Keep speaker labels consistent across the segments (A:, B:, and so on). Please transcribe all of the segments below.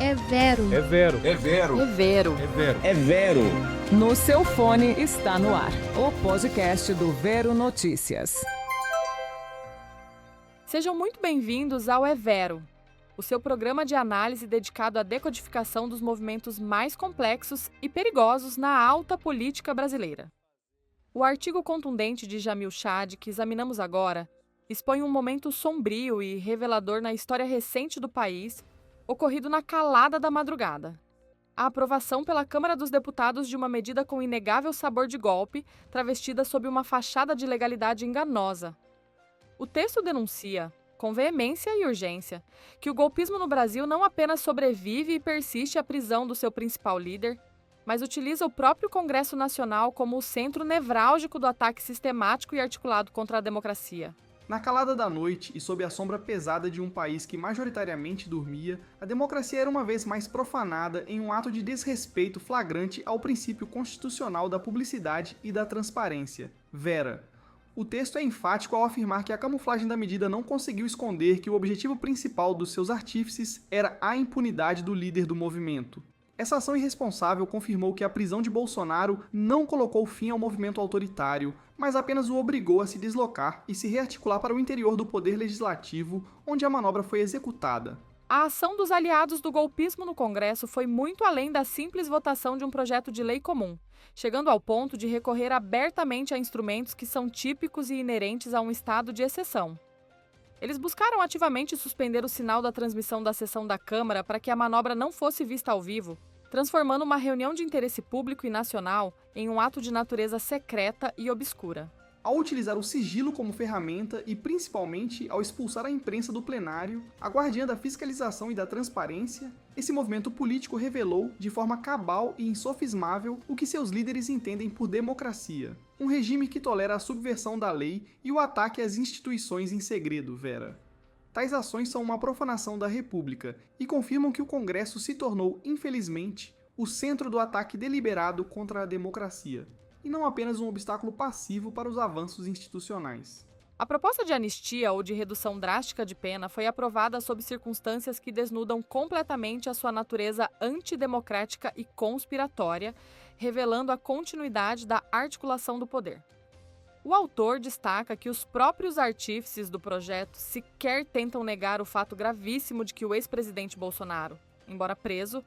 A: É Vero.
B: É Vero.
C: É Vero.
D: É Vero.
B: É Vero.
C: É Vero.
D: No seu fone está no ar o podcast do Vero Notícias.
E: Sejam muito bem-vindos ao É Vero, o seu programa de análise dedicado à decodificação dos movimentos mais complexos e perigosos na alta política brasileira. O artigo contundente de Jamil Chad, que examinamos agora, expõe um momento sombrio e revelador na história recente do país, ocorrido na calada da madrugada. A aprovação pela Câmara dos Deputados de uma medida com inegável sabor de golpe, travestida sob uma fachada de legalidade enganosa. O texto denuncia, com veemência e urgência, que o golpismo no Brasil não apenas sobrevive e persiste à prisão do seu principal líder, mas utiliza o próprio Congresso Nacional como o centro nevrálgico do ataque sistemático e articulado contra a democracia.
F: Na calada da noite e sob a sombra pesada de um país que majoritariamente dormia, a democracia era uma vez mais profanada em um ato de desrespeito flagrante ao princípio constitucional da publicidade e da transparência. Vera. O texto é enfático ao afirmar que a camuflagem da medida não conseguiu esconder que o objetivo principal dos seus artífices era a impunidade do líder do movimento. Essa ação irresponsável confirmou que a prisão de Bolsonaro não colocou fim ao movimento autoritário, mas apenas o obrigou a se deslocar e se rearticular para o interior do poder legislativo, onde a manobra foi executada.
E: A ação dos aliados do golpismo no Congresso foi muito além da simples votação de um projeto de lei comum, chegando ao ponto de recorrer abertamente a instrumentos que são típicos e inerentes a um estado de exceção. Eles buscaram ativamente suspender o sinal da transmissão da sessão da Câmara para que a manobra não fosse vista ao vivo, transformando uma reunião de interesse público e nacional em um ato de natureza secreta e obscura.
F: Ao utilizar o sigilo como ferramenta e, principalmente, ao expulsar a imprensa do plenário, a guardiã da fiscalização e da transparência, esse movimento político revelou, de forma cabal e insofismável, o que seus líderes entendem por democracia. Um regime que tolera a subversão da lei e o ataque às instituições em segredo, Vera. Tais ações são uma profanação da República e confirmam que o Congresso se tornou, infelizmente, o centro do ataque deliberado contra a democracia, e não apenas um obstáculo passivo para os avanços institucionais.
E: A proposta de anistia ou de redução drástica de pena foi aprovada sob circunstâncias que desnudam completamente a sua natureza antidemocrática e conspiratória, revelando a continuidade da articulação do poder. O autor destaca que os próprios artífices do projeto sequer tentam negar o fato gravíssimo de que o ex-presidente Bolsonaro, embora preso,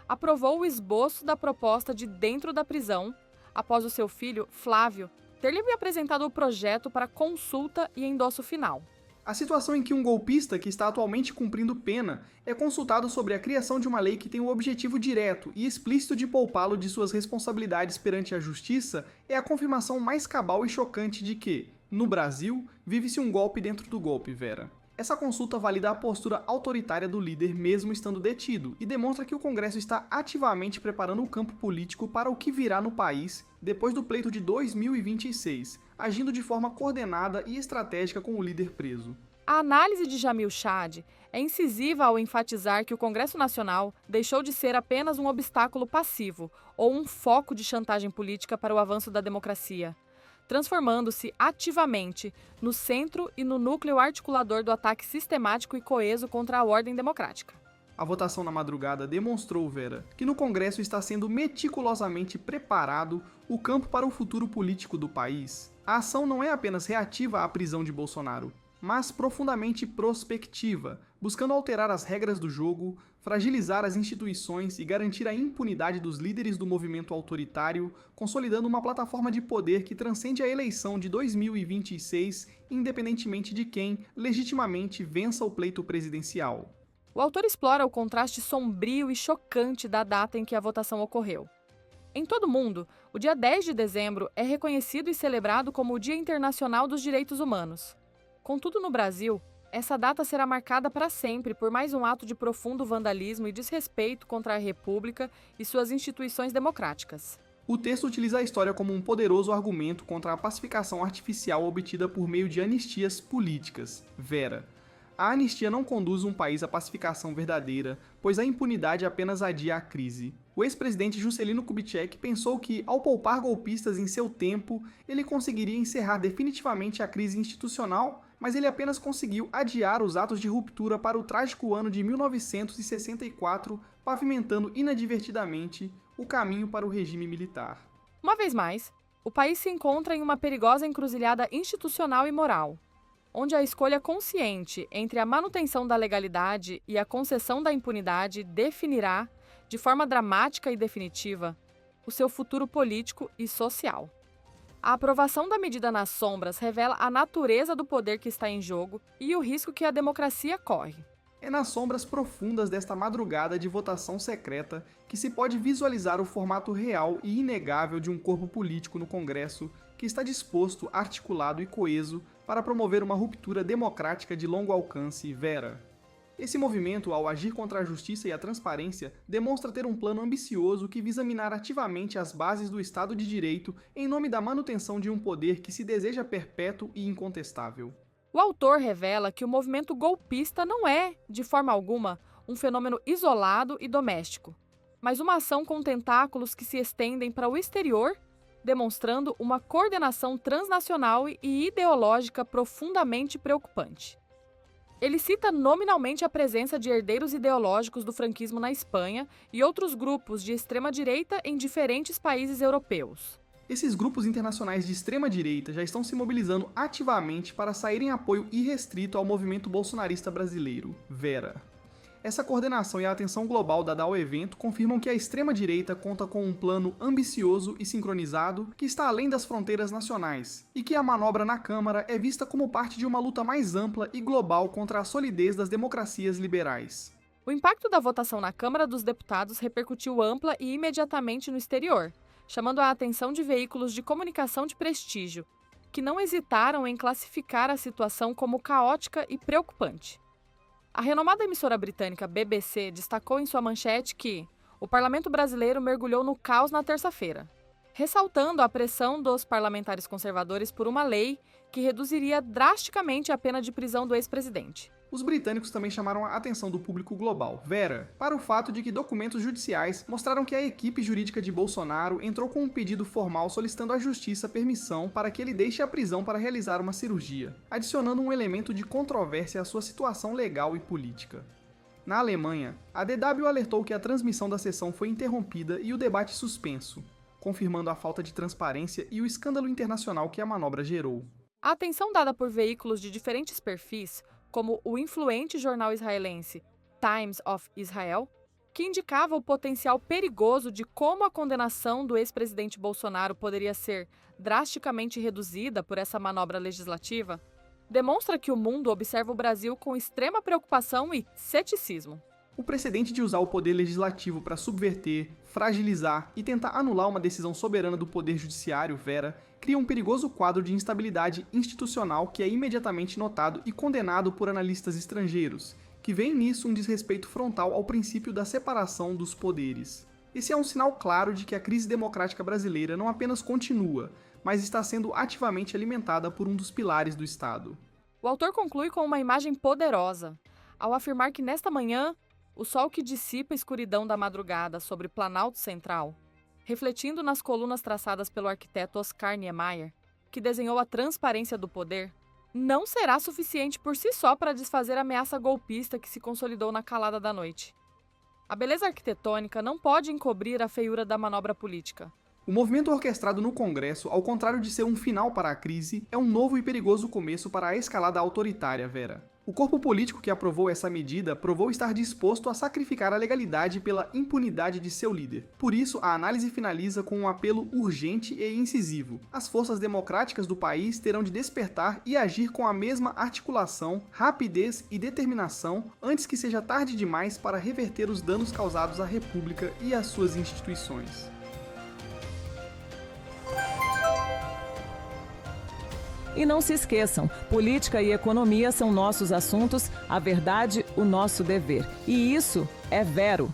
E: aprovou o esboço da proposta de dentro da prisão, após o seu filho, Flávio, ter-lhe apresentado o projeto para consulta e endosso final.
F: A situação em que um golpista que está atualmente cumprindo pena é consultado sobre a criação de uma lei que tem o objetivo direto e explícito de poupá-lo de suas responsabilidades perante a justiça é a confirmação mais cabal e chocante de que, no Brasil, vive-se um golpe dentro do golpe, Vera. Essa consulta valida a postura autoritária do líder mesmo estando detido e demonstra que o Congresso está ativamente preparando o campo político para o que virá no país depois do pleito de 2026, agindo de forma coordenada e estratégica com o líder preso.
E: A análise de Jamil Chad é incisiva ao enfatizar que o Congresso Nacional deixou de ser apenas um obstáculo passivo ou um foco de chantagem política para o avanço da democracia, transformando-se ativamente no centro e no núcleo articulador do ataque sistemático e coeso contra a ordem democrática.
F: A votação na madrugada demonstrou, Vera, que no Congresso está sendo meticulosamente preparado o campo para o futuro político do país. A ação não é apenas reativa à prisão de Bolsonaro, mas profundamente prospectiva, buscando alterar as regras do jogo, fragilizar as instituições e garantir a impunidade dos líderes do movimento autoritário, consolidando uma plataforma de poder que transcende a eleição de 2026, independentemente de quem legitimamente vença o pleito presidencial.
E: O autor explora o contraste sombrio e chocante da data em que a votação ocorreu. Em todo o mundo, o dia 10 de dezembro é reconhecido e celebrado como o Dia Internacional dos Direitos Humanos. Contudo, no Brasil, essa data será marcada para sempre por mais um ato de profundo vandalismo e desrespeito contra a República e suas instituições democráticas.
F: O texto utiliza a história como um poderoso argumento contra a pacificação artificial obtida por meio de anistias políticas. Vera. A anistia não conduz um país à pacificação verdadeira, pois a impunidade apenas adia a crise. O ex-presidente Juscelino Kubitschek pensou que, ao poupar golpistas em seu tempo, ele conseguiria encerrar definitivamente a crise institucional, mas ele apenas conseguiu adiar os atos de ruptura para o trágico ano de 1964, pavimentando inadvertidamente o caminho para o regime militar.
E: Uma vez mais, o país se encontra em uma perigosa encruzilhada institucional e moral, onde a escolha consciente entre a manutenção da legalidade e a concessão da impunidade definirá, de forma dramática e definitiva, o seu futuro político e social. A aprovação da medida nas sombras revela a natureza do poder que está em jogo e o risco que a democracia corre.
F: É nas sombras profundas desta madrugada de votação secreta que se pode visualizar o formato real e inegável de um corpo político no Congresso que está disposto, articulado e coeso para promover uma ruptura democrática de longo alcance, Vera. Esse movimento, ao agir contra a justiça e a transparência, demonstra ter um plano ambicioso que visa minar ativamente as bases do Estado de Direito em nome da manutenção de um poder que se deseja perpétuo e incontestável.
E: O autor revela que o movimento golpista não é, de forma alguma, um fenômeno isolado e doméstico, mas uma ação com tentáculos que se estendem para o exterior, demonstrando uma coordenação transnacional e ideológica profundamente preocupante. Ele cita nominalmente a presença de herdeiros ideológicos do franquismo na Espanha e outros grupos de extrema-direita em diferentes países europeus.
F: Esses grupos internacionais de extrema-direita já estão se mobilizando ativamente para sair em apoio irrestrito ao movimento bolsonarista brasileiro, Vera. Essa coordenação e a atenção global dada ao evento confirmam que a extrema-direita conta com um plano ambicioso e sincronizado que está além das fronteiras nacionais, e que a manobra na Câmara é vista como parte de uma luta mais ampla e global contra a solidez das democracias liberais.
E: O impacto da votação na Câmara dos Deputados repercutiu ampla e imediatamente no exterior, chamando a atenção de veículos de comunicação de prestígio, que não hesitaram em classificar a situação como caótica e preocupante. A renomada emissora britânica BBC destacou em sua manchete que o parlamento brasileiro mergulhou no caos na terça-feira, ressaltando a pressão dos parlamentares conservadores por uma lei que reduziria drasticamente a pena de prisão do ex-presidente.
F: Os britânicos também chamaram a atenção do público global, Vera, para o fato de que documentos judiciais mostraram que a equipe jurídica de Bolsonaro entrou com um pedido formal solicitando à justiça permissão para que ele deixe a prisão para realizar uma cirurgia, adicionando um elemento de controvérsia à sua situação legal e política. Na Alemanha, a DW alertou que a transmissão da sessão foi interrompida e o debate suspenso, confirmando a falta de transparência e o escândalo internacional que a manobra gerou.
E: A atenção dada por veículos de diferentes perfis, como o influente jornal israelense Times of Israel, que indicava o potencial perigoso de como a condenação do ex-presidente Bolsonaro poderia ser drasticamente reduzida por essa manobra legislativa, demonstra que o mundo observa o Brasil com extrema preocupação e ceticismo.
F: O precedente de usar o poder legislativo para subverter, fragilizar e tentar anular uma decisão soberana do poder judiciário, Vera, cria um perigoso quadro de instabilidade institucional que é imediatamente notado e condenado por analistas estrangeiros, que veem nisso um desrespeito frontal ao princípio da separação dos poderes. Esse é um sinal claro de que a crise democrática brasileira não apenas continua, mas está sendo ativamente alimentada por um dos pilares do Estado.
E: O autor conclui com uma imagem poderosa, ao afirmar que nesta manhã, o sol que dissipa a escuridão da madrugada sobre Planalto Central, refletindo nas colunas traçadas pelo arquiteto Oscar Niemeyer, que desenhou a transparência do poder, não será suficiente por si só para desfazer a ameaça golpista que se consolidou na calada da noite. A beleza arquitetônica não pode encobrir a feiura da manobra política.
F: O movimento orquestrado no Congresso, ao contrário de ser um final para a crise, é um novo e perigoso começo para a escalada autoritária, Vera. O corpo político que aprovou essa medida provou estar disposto a sacrificar a legalidade pela impunidade de seu líder. Por isso, a análise finaliza com um apelo urgente e incisivo. As forças democráticas do país terão de despertar e agir com a mesma articulação, rapidez e determinação antes que seja tarde demais para reverter os danos causados à República e às suas instituições.
D: E não se esqueçam, política e economia são nossos assuntos, a verdade, o nosso dever. E isso é Vero.